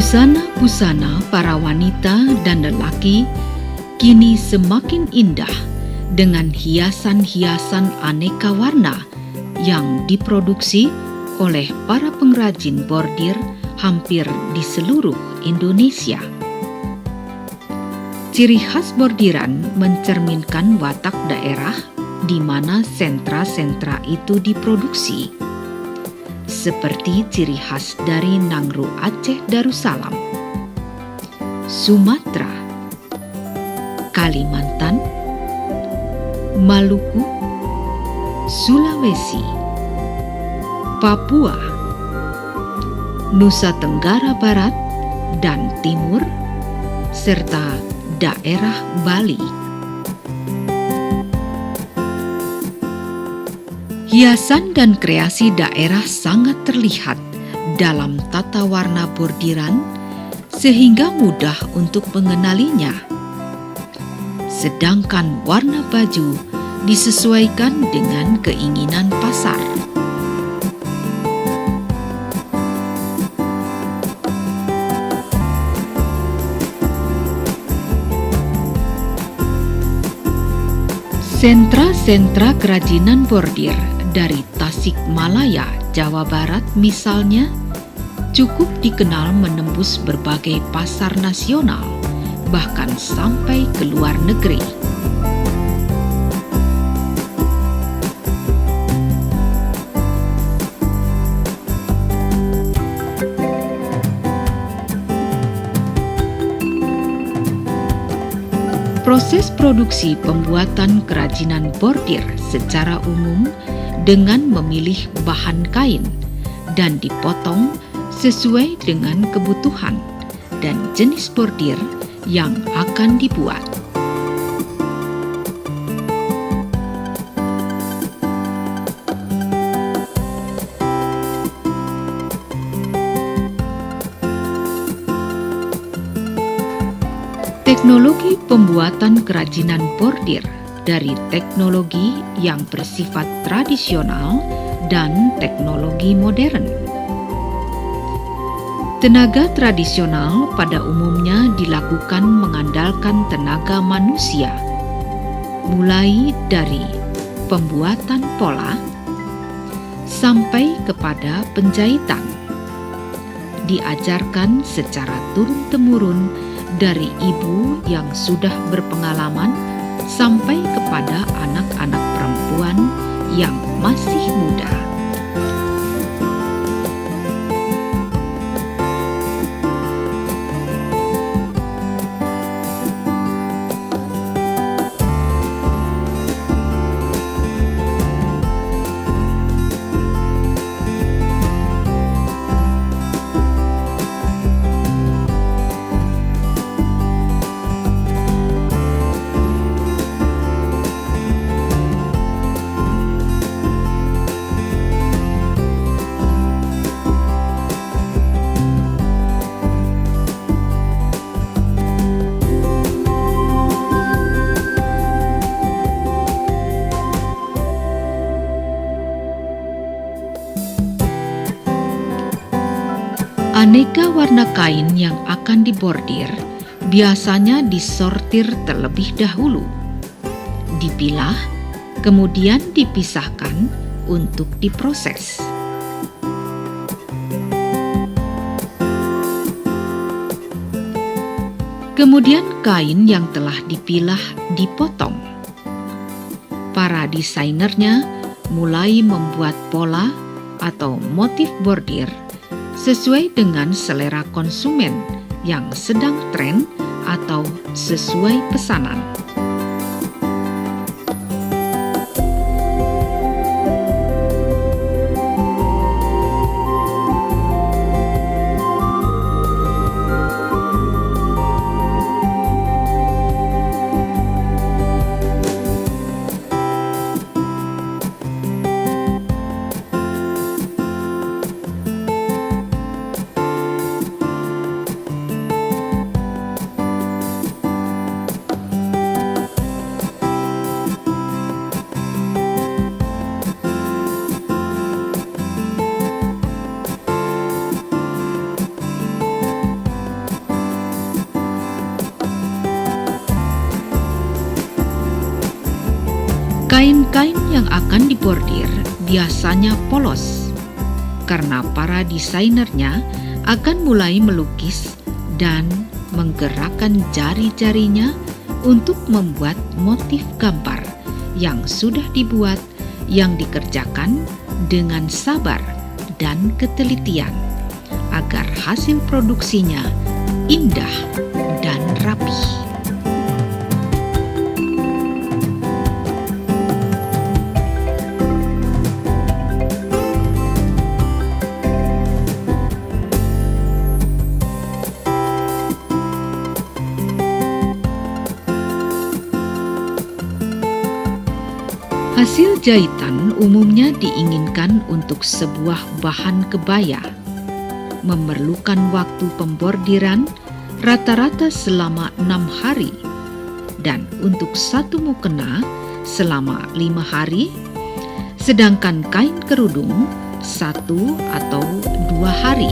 Busana-busana para wanita dan lelaki kini semakin indah dengan hiasan-hiasan aneka warna yang diproduksi oleh para pengrajin bordir hampir di seluruh Indonesia. Ciri khas bordiran mencerminkan watak daerah di mana sentra-sentra itu diproduksi, seperti ciri khas dari Nangro Aceh Darussalam, Sumatera, Kalimantan, Maluku, Sulawesi, Papua, Nusa Tenggara Barat dan Timur, serta daerah Bali. Hiasan dan kreasi daerah sangat terlihat dalam tata warna bordiran sehingga mudah untuk mengenalinya. Sedangkan warna baju disesuaikan dengan keinginan pasar. Sentra-sentra kerajinan bordir dari Tasikmalaya, Jawa Barat misalnya, cukup dikenal menembus berbagai pasar nasional, bahkan sampai ke luar negeri. Proses produksi pembuatan kerajinan bordir secara umum dengan memilih bahan kain dan dipotong sesuai dengan kebutuhan dan jenis bordir yang akan dibuat. Teknologi pembuatan kerajinan bordir dari teknologi yang bersifat tradisional dan teknologi modern. Tenaga tradisional pada umumnya dilakukan mengandalkan tenaga manusia, mulai dari pembuatan pola sampai kepada penjahitan. Diajarkan secara turun-temurun dari ibu yang sudah berpengalaman sampai kepada anak-anak perempuan yang masih muda. Aneka warna kain yang akan dibordir biasanya disortir terlebih dahulu, dipilah, kemudian dipisahkan untuk diproses. Kemudian kain yang telah dipilah dipotong. Para desainernya mulai membuat pola atau motif bordir sesuai dengan selera konsumen yang sedang tren atau sesuai pesanan. Kain-kain yang akan dibordir biasanya polos karena para desainernya akan mulai melukis dan menggerakkan jari-jarinya untuk membuat motif gambar yang sudah dibuat, yang dikerjakan dengan sabar dan ketelitian agar hasil produksinya indah dan rapi. Hasil jahitan umumnya diinginkan untuk sebuah bahan kebaya, memerlukan waktu pembordiran rata-rata selama 6 hari, dan untuk satu mukena selama 5 hari, sedangkan kain kerudung 1 atau 2 hari.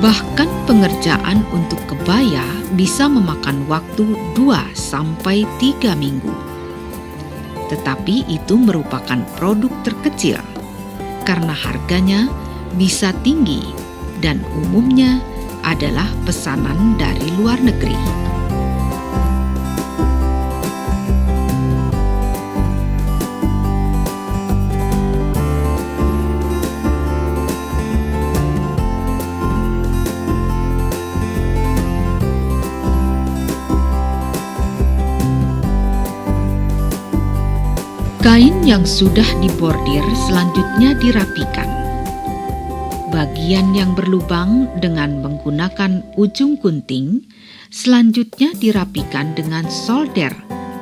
Bahkan pengerjaan untuk kebaya bisa memakan waktu 2-3 minggu. Tetapi itu merupakan produk terkecil karena harganya bisa tinggi dan umumnya adalah pesanan dari luar negeri. Kain yang sudah dibordir selanjutnya dirapikan. Bagian yang berlubang dengan menggunakan ujung gunting selanjutnya dirapikan dengan solder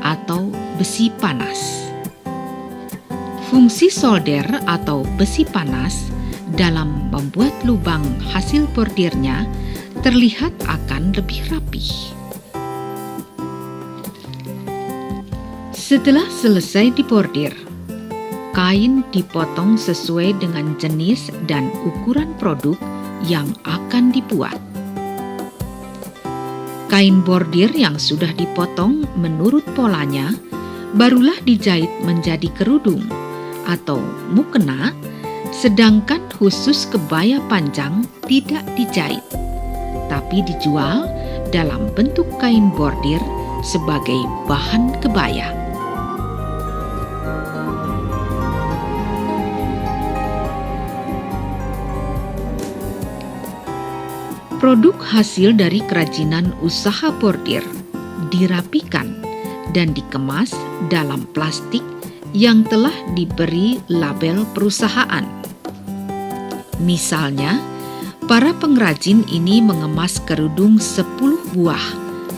atau besi panas. Fungsi solder atau besi panas dalam membuat lubang hasil bordirnya terlihat akan lebih rapi. Setelah selesai dibordir, kain dipotong sesuai dengan jenis dan ukuran produk yang akan dibuat. Kain bordir yang sudah dipotong menurut polanya barulah dijahit menjadi kerudung atau mukena, sedangkan khusus kebaya panjang tidak dijahit, tapi dijual dalam bentuk kain bordir sebagai bahan kebaya. Produk hasil dari kerajinan usaha bordir dirapikan dan dikemas dalam plastik yang telah diberi label perusahaan. Misalnya, para pengrajin ini mengemas kerudung 10 buah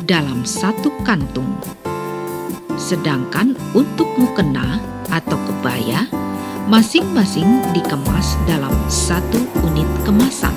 dalam satu kantung. Sedangkan untuk mukena atau kebaya, masing-masing dikemas dalam 1 unit kemasan.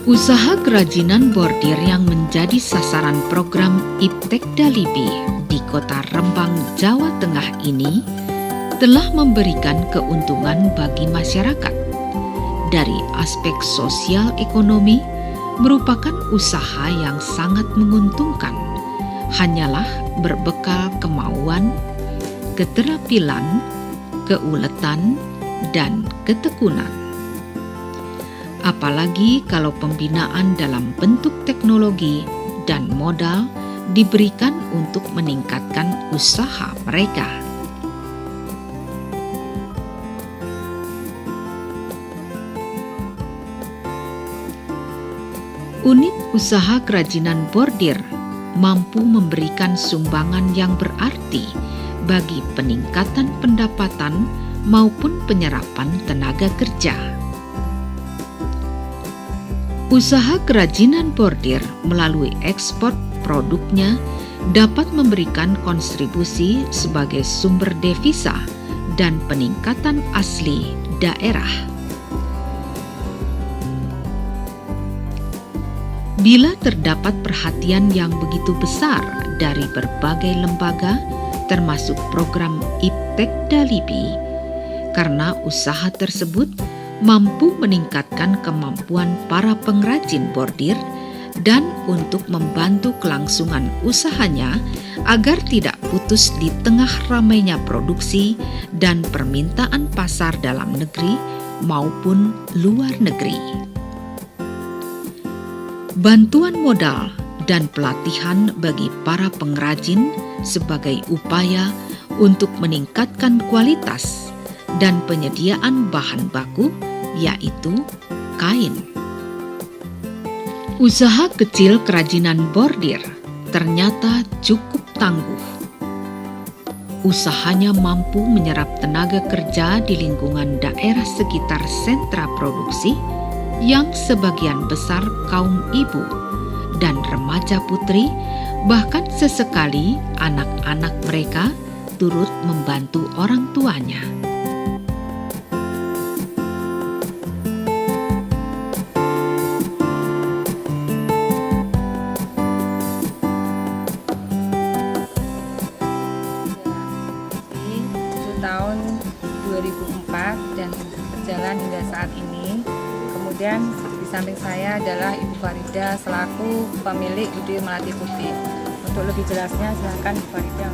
Usaha kerajinan bordir yang menjadi sasaran program Iptekda Libi di kota Rembang, Jawa Tengah ini telah memberikan keuntungan bagi masyarakat. dari aspek sosial ekonomi merupakan usaha yang sangat menguntungkan, hanyalah berbekal kemauan, keterampilan, keuletan, dan ketekunan. Apalagi kalau pembinaan dalam bentuk teknologi dan modal diberikan untuk meningkatkan usaha mereka. Unit usaha kerajinan bordir mampu memberikan sumbangan yang berarti bagi peningkatan pendapatan maupun penyerapan tenaga kerja. Usaha kerajinan bordir melalui ekspor produknya dapat memberikan kontribusi sebagai sumber devisa dan peningkatan asli daerah. Bila terdapat perhatian yang begitu besar dari berbagai lembaga, termasuk program Iptek Dalibi, karena usaha tersebut mampu meningkatkan kemampuan para pengrajin bordir dan untuk membantu kelangsungan usahanya agar tidak putus di tengah ramainya produksi dan permintaan pasar dalam negeri maupun luar negeri. Bantuan modal dan pelatihan bagi para pengrajin sebagai upaya untuk meningkatkan kualitas dan penyediaan bahan baku, yaitu kain. Usaha kecil kerajinan bordir ternyata cukup tangguh. Usahanya mampu menyerap tenaga kerja di lingkungan daerah sekitar sentra produksi yang sebagian besar kaum ibu dan remaja putri, bahkan sesekali anak-anak mereka turut membantu orang tuanya. Tahun 2004 dan berjalan hingga saat ini. Kemudian di samping saya adalah Ibu Farida selaku pemilik Udir Melati Putih. Untuk lebih jelasnya silakan Ibu Farida.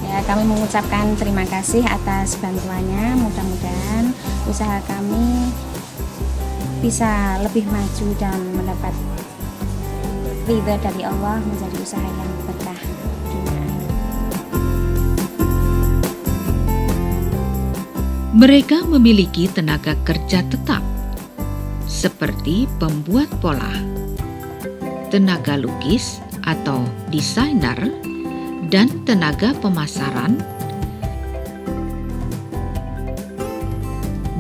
Ya, kami mengucapkan terima kasih atas bantuannya. Mudah-mudahan usaha kami bisa lebih maju dan mendapat ridha dari Allah menjadi usaha yang berkah. Mereka memiliki tenaga kerja tetap, seperti pembuat pola, tenaga lukis atau desainer, dan tenaga pemasaran.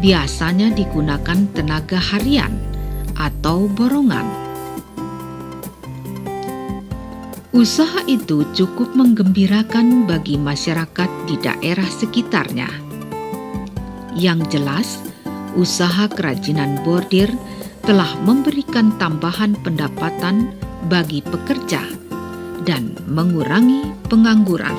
Biasanya digunakan tenaga harian atau borongan. Usaha itu cukup menggembirakan bagi masyarakat di daerah sekitarnya. Yang jelas, usaha kerajinan bordir telah memberikan tambahan pendapatan bagi pekerja dan mengurangi pengangguran.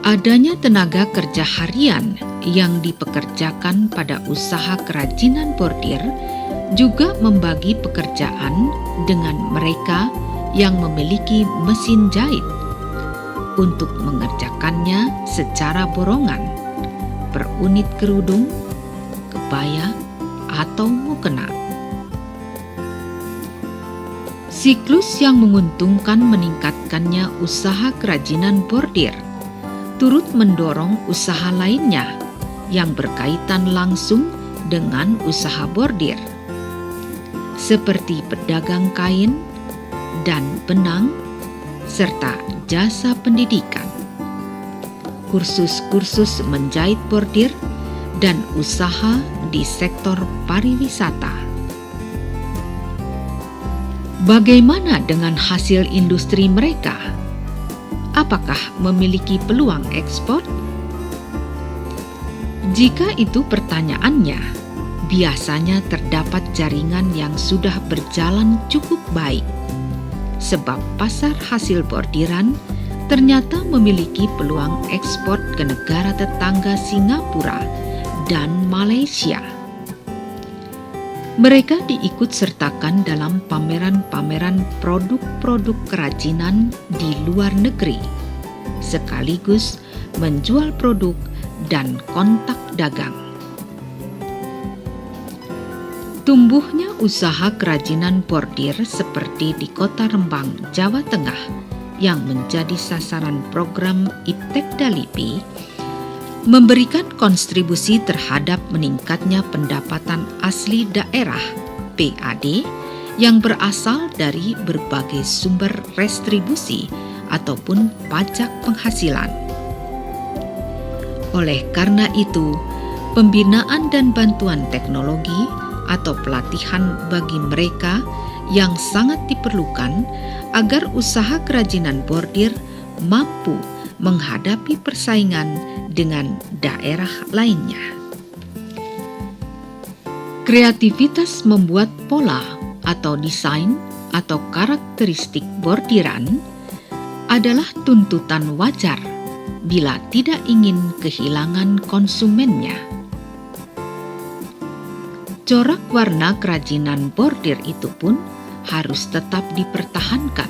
Adanya tenaga kerja harian yang dipekerjakan pada usaha kerajinan bordir juga membagi pekerjaan dengan mereka yang memiliki mesin jahit untuk mengerjakannya secara borongan per unit kerudung, kebaya, atau mukena. Siklus yang menguntungkan meningkatkannya usaha kerajinan bordir turut mendorong usaha lainnya yang berkaitan langsung dengan usaha bordir, seperti pedagang kain dan benang, serta jasa pendidikan, kursus-kursus menjahit bordir, dan usaha di sektor pariwisata. Bagaimana dengan hasil industri mereka? Apakah memiliki peluang ekspor? Jika itu pertanyaannya, biasanya terdapat jaringan yang sudah berjalan cukup baik, sebab pasar hasil bordiran ternyata memiliki peluang ekspor ke negara tetangga Singapura dan Malaysia. Mereka diikut sertakan dalam pameran-pameran produk-produk kerajinan di luar negeri, sekaligus menjual produk dan kontak dagang. Tumbuhnya usaha kerajinan bordir seperti di Kota Rembang, Jawa Tengah, yang menjadi sasaran program Iptek Dalipi, memberikan kontribusi terhadap meningkatnya pendapatan asli daerah (PAD) yang berasal dari berbagai sumber restribusi ataupun pajak penghasilan. Oleh karena itu, pembinaan dan bantuan teknologi atau pelatihan bagi mereka yang sangat diperlukan agar usaha kerajinan bordir mampu menghadapi persaingan dengan daerah lainnya. Kreativitas membuat pola atau desain atau karakteristik bordiran adalah tuntutan wajar bila tidak ingin kehilangan konsumennya. Corak warna kerajinan bordir itu pun harus tetap dipertahankan.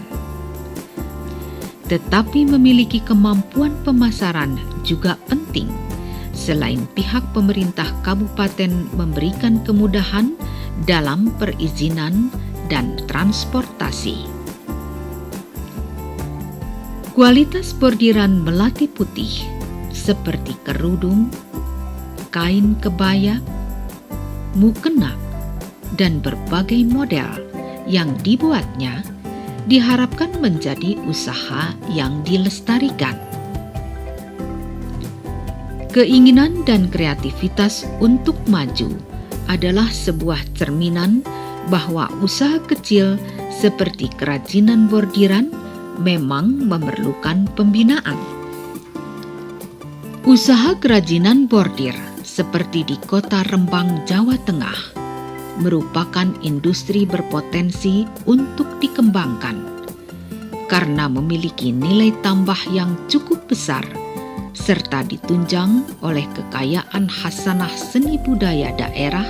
Tetapi memiliki kemampuan pemasaran juga penting. Selain pihak pemerintah kabupaten memberikan kemudahan dalam perizinan dan transportasi. Kualitas bordiran melati putih seperti kerudung, kain kebaya, mukena, dan berbagai model yang dibuatnya diharapkan menjadi usaha yang dilestarikan. Keinginan dan kreativitas untuk maju adalah sebuah cerminan bahwa usaha kecil seperti kerajinan bordiran memang memerlukan pembinaan. Usaha kerajinan bordir seperti di Kota Rembang, Jawa Tengah merupakan industri berpotensi untuk dikembangkan karena memiliki nilai tambah yang cukup besar serta ditunjang oleh kekayaan khasanah seni budaya daerah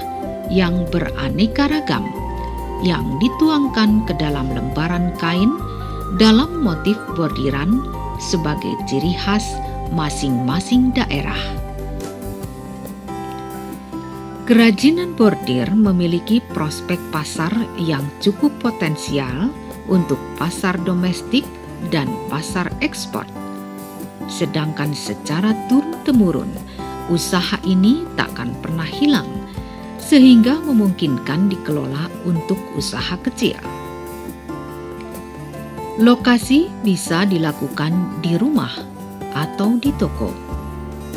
yang beraneka ragam yang dituangkan ke dalam lembaran kain dalam motif bordiran sebagai ciri khas masing-masing daerah. Kerajinan bordir memiliki prospek pasar yang cukup potensial untuk pasar domestik dan pasar ekspor. Sedangkan secara turun-temurun, usaha ini takkan pernah hilang, sehingga memungkinkan dikelola untuk usaha kecil. Lokasi bisa dilakukan di rumah atau di toko.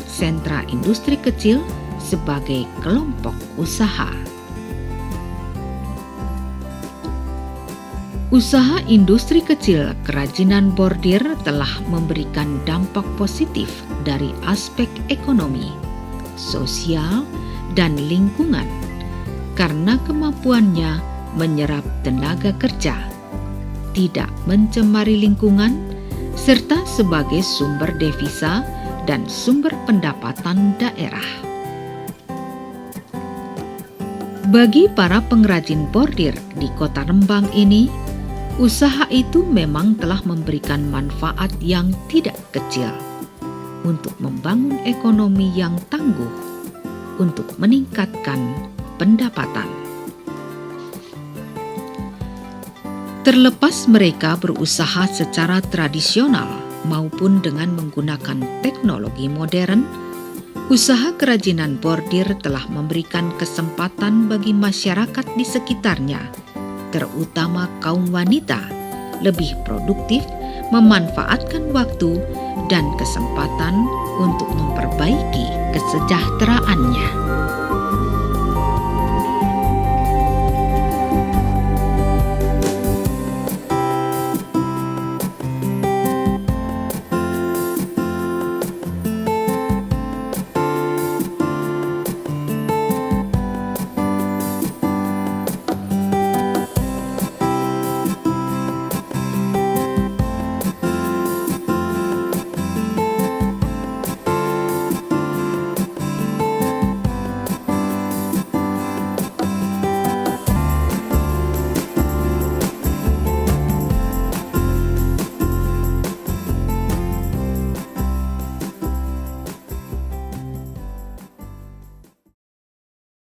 Sentra industri kecil sebagai kelompok usaha. Usaha industri kecil kerajinan bordir telah memberikan dampak positif dari aspek ekonomi, sosial, dan lingkungan karena kemampuannya menyerap tenaga kerja, tidak mencemari lingkungan, serta sebagai sumber devisa dan sumber pendapatan daerah. Bagi para pengrajin bordir di Kota Rembang ini, usaha itu memang telah memberikan manfaat yang tidak kecil untuk membangun ekonomi yang tangguh, untuk meningkatkan pendapatan. Terlepas mereka berusaha secara tradisional maupun dengan menggunakan teknologi modern, usaha kerajinan bordir telah memberikan kesempatan bagi masyarakat di sekitarnya, terutama kaum wanita, lebih produktif memanfaatkan waktu dan kesempatan untuk memperbaiki kesejahteraannya.